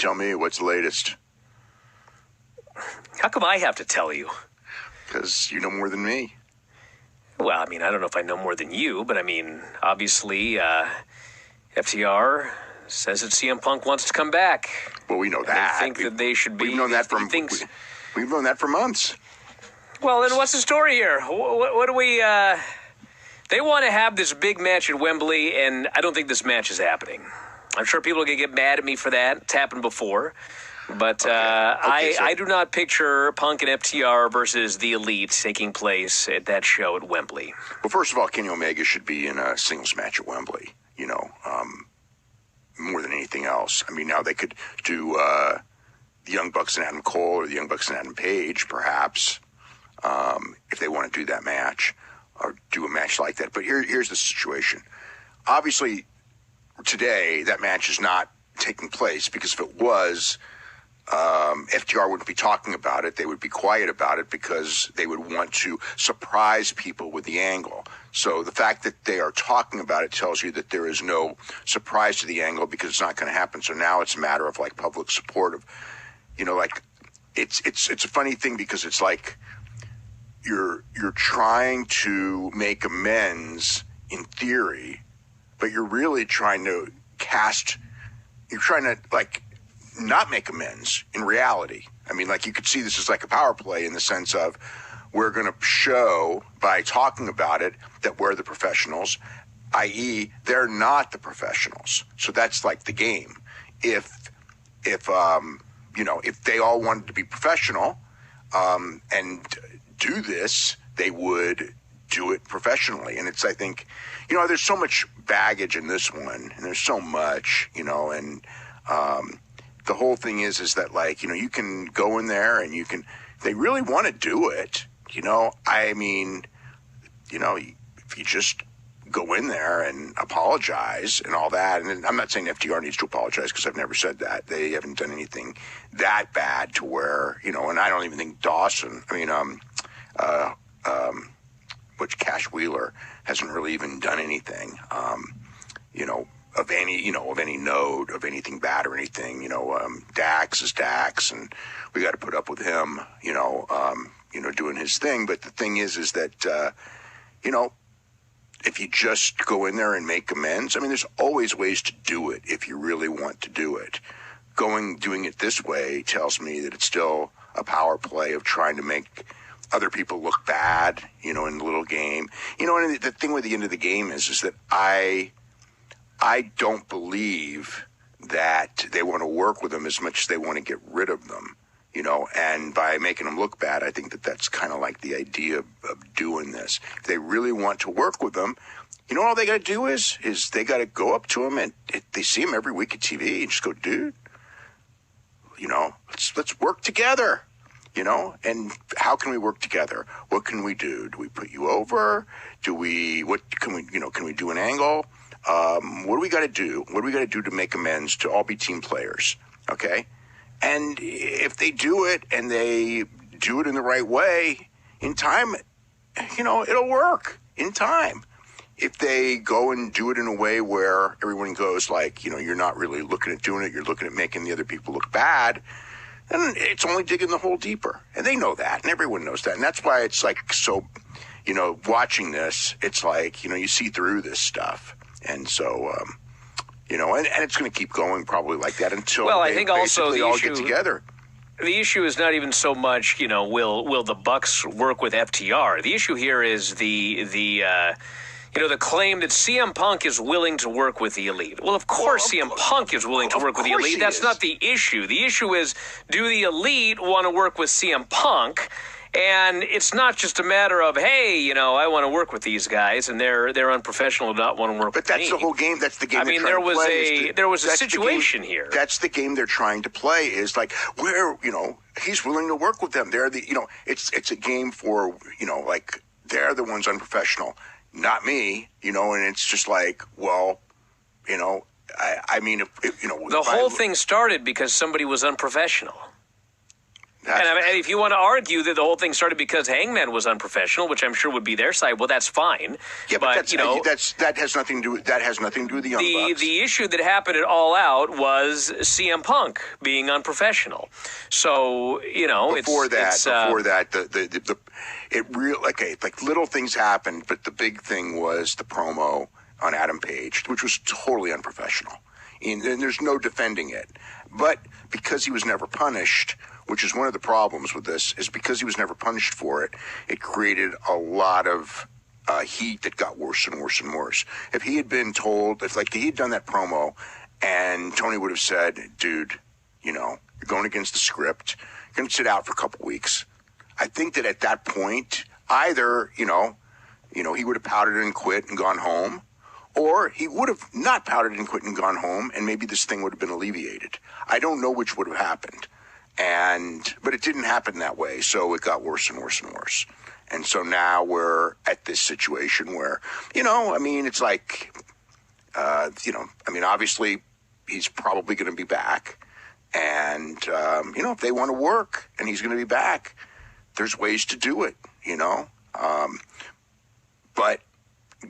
Tell me, what's the latest? How come I have to tell you? Because you know more than me. Well, I mean, I don't know if I know more than you, but I mean, obviously, FTR says that CM Punk wants to come back. Well, we know that. They think that they should be. We've known that we've known that for months. Well, then what's the story here? What do we... They want to have this big match at Wembley, and I don't think this match is happening. I'm sure people are going to get mad at me for that. It's happened before. But I do not picture Punk and FTR versus The Elite taking place at that show at Wembley. Well, first of all, Kenny Omega should be in a singles match at Wembley, more than anything else. I mean, now they could do the Young Bucks and Adam Cole or the Young Bucks and Adam Page, perhaps, if they want to do that match or do a match like that. But here's the situation. Obviously, today, that match is not taking place because if it was, FTR wouldn't be talking about it. They would be quiet about it because they would want to surprise people with the angle. So the fact that they are talking about it tells you that there is no surprise to the angle because it's not going to happen. So now it's a matter of like public support of, it's a funny thing because it's like you're trying to make amends in theory, but you're really trying to not make amends in reality. I mean, like you could see this as like a power play in the sense of we're going to show by talking about it that we're the professionals, i.e. they're not the professionals. So that's like the game. If they all wanted to be professional and do this, they would do it professionally. And it's, I think, there's so much baggage in this one, and there's so much, and the whole thing is that, like, you can go in there and they really want to do it, I mean, if you just go in there and apologize and all that, and I'm not saying FTR needs to apologize because I've never said that. They haven't done anything that bad to where, and I don't even think which Cash Wheeler hasn't really even done anything, of any note of anything bad or anything. Dax is Dax, and we got to put up with him, doing his thing. But the thing is that, if you just go in there and make amends, I mean, there's always ways to do it if you really want to do it. Doing it this way tells me that it's still a power play of trying to make other people look bad, in the little game. And the thing with the end of the game is that I don't believe that they want to work with them as much as they want to get rid of them, and by making them look bad, I think that that's kind of like the idea of doing this. If they really want to work with them, all they got to do is they got to go up to them and they see them every week at TV and just go, dude, let's work together. And how can we work together? What can we do? Do we put you over? Can we do an angle? What do we got to do? What do we got to do to make amends to all be team players? Okay. And if they do it and they do it in the right way in time, it'll work in time. If they go and do it in a way where everyone goes like, you're not really looking at doing it, you're looking at making the other people look bad, and it's only digging the hole deeper. And they know that, and everyone knows that. And that's why it's like so, watching this, it's like, you see through this stuff. And so, and it's going to keep going probably like that until I think also the all issue, get together. The issue is not even so much, will the Bucks work with FTR? The issue here is the claim that CM Punk is willing to work with the Elite. Well, of course CM Punk is willing to work with the Elite. That's not the issue. The issue is, do the Elite want to work with CM Punk? And it's not just a matter of, hey, I want to work with these guys, and they're unprofessional, not want to work with me. But that's the whole game. That's the game. I mean, there was a situation here. That's the game they're trying to play. Is like where he's willing to work with them. They're the it's a game for like they're the ones unprofessional, not me. And it's just like, well, I mean, if the whole thing started because somebody was unprofessional. And if you want to argue that the whole thing started because Hangman was unprofessional, which I'm sure would be their side, well, that's fine. Yeah, but that has nothing to do with the Young Bucks. The issue that happened at All Out was CM Punk being unprofessional. So before that, like little things happened, but the big thing was the promo on Adam Page, which was totally unprofessional. And there's no defending it. But because he was never punished, which is one of the problems with this, is because he was never punished for it, it created a lot of heat that got worse and worse and worse. If he had been told, if he had done that promo and Tony would have said, dude, you're going against the script, you're going to sit out for a couple weeks. I think that at that point, either, he would have pouted and quit and gone home, or he would have not pouted and quit and gone home, and maybe this thing would have been alleviated. I don't know which would have happened. But it didn't happen that way, so it got worse and worse and worse. And so now we're at this situation where, it's like, obviously he's probably going to be back. And, if they want to work and he's going to be back, there's ways to do it, But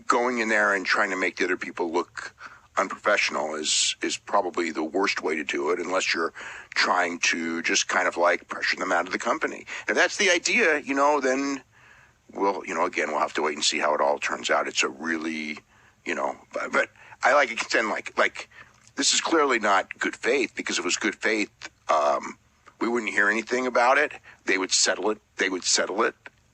going in there and trying to make the other people look unprofessional is probably the worst way to do it, unless you're trying to just kind of pressure them out of the company. If that's the idea, then we'll have to wait and see how it all turns out. It's a really, but I like to contend this is clearly not good faith, because if it was good faith, we wouldn't hear anything about it. They would settle it.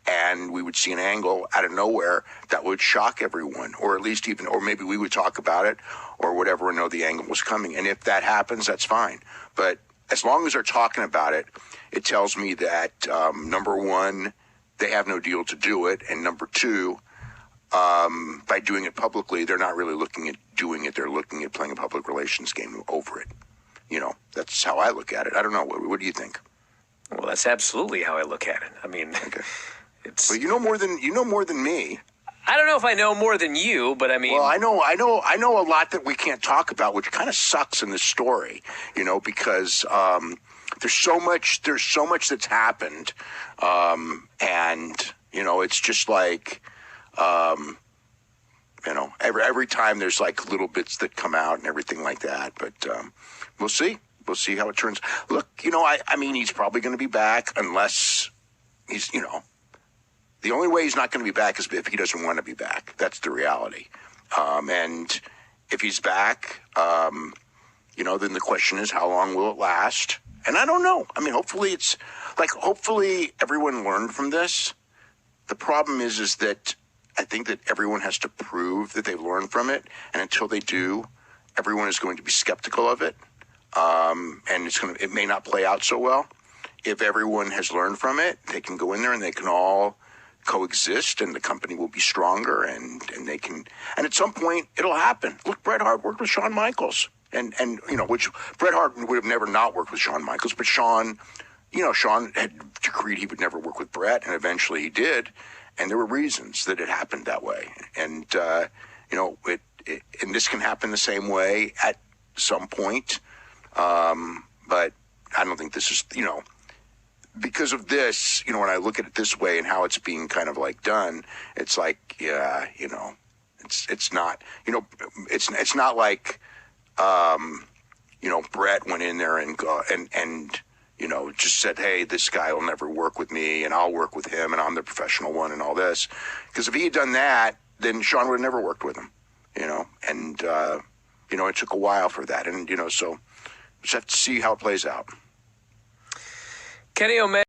And we would see an angle out of nowhere that would shock everyone, or at least or maybe we would talk about it or whatever and know the angle was coming. And if that happens, that's fine. But as long as they're talking about it, it tells me that, number one, they have no deal to do it. And number two, by doing it publicly, they're not really looking at doing it. They're looking at playing a public relations game over it. That's how I look at it. I don't know. What do you think? Well, that's absolutely how I look at it. I mean... Okay. Well, you know more than me. I don't know if I know more than you, but I mean... Well, I know a lot that we can't talk about, which kind of sucks in this story, because there's so much that's happened, and it's just every time there's little bits that come out and everything like that. But we'll see how it turns. Look, he's probably going to be back unless he's the only way he's not going to be back is if he doesn't want to be back. That's the reality. And if he's back, then the question is, how long will it last? And I don't know. I mean, hopefully everyone learned from this. The problem is that I think that everyone has to prove that they've learned from it. And until they do, everyone is going to be skeptical of it. And it may not play out so well. If everyone has learned from it, they can go in there and they can all coexist, and the company will be stronger, and they can, and at some point it'll happen. Look, Bret Hart worked with Shawn Michaels, and which Bret Hart would have never not worked with Shawn Michaels, but Shawn had decreed he would never work with Bret, and eventually he did, and there were reasons that it happened that way, and and this can happen the same way at some point, but I don't think this is because of this, when I look at it this way and how it's being kind of done, it's it's not, it's not like, Brett went in there and just said, hey, this guy will never work with me and I'll work with him and I'm the professional one and all this. Because if he had done that, then Shawn would have never worked with him, and, it took a while for that. And, so we just have to see how it plays out. Kenny Omega.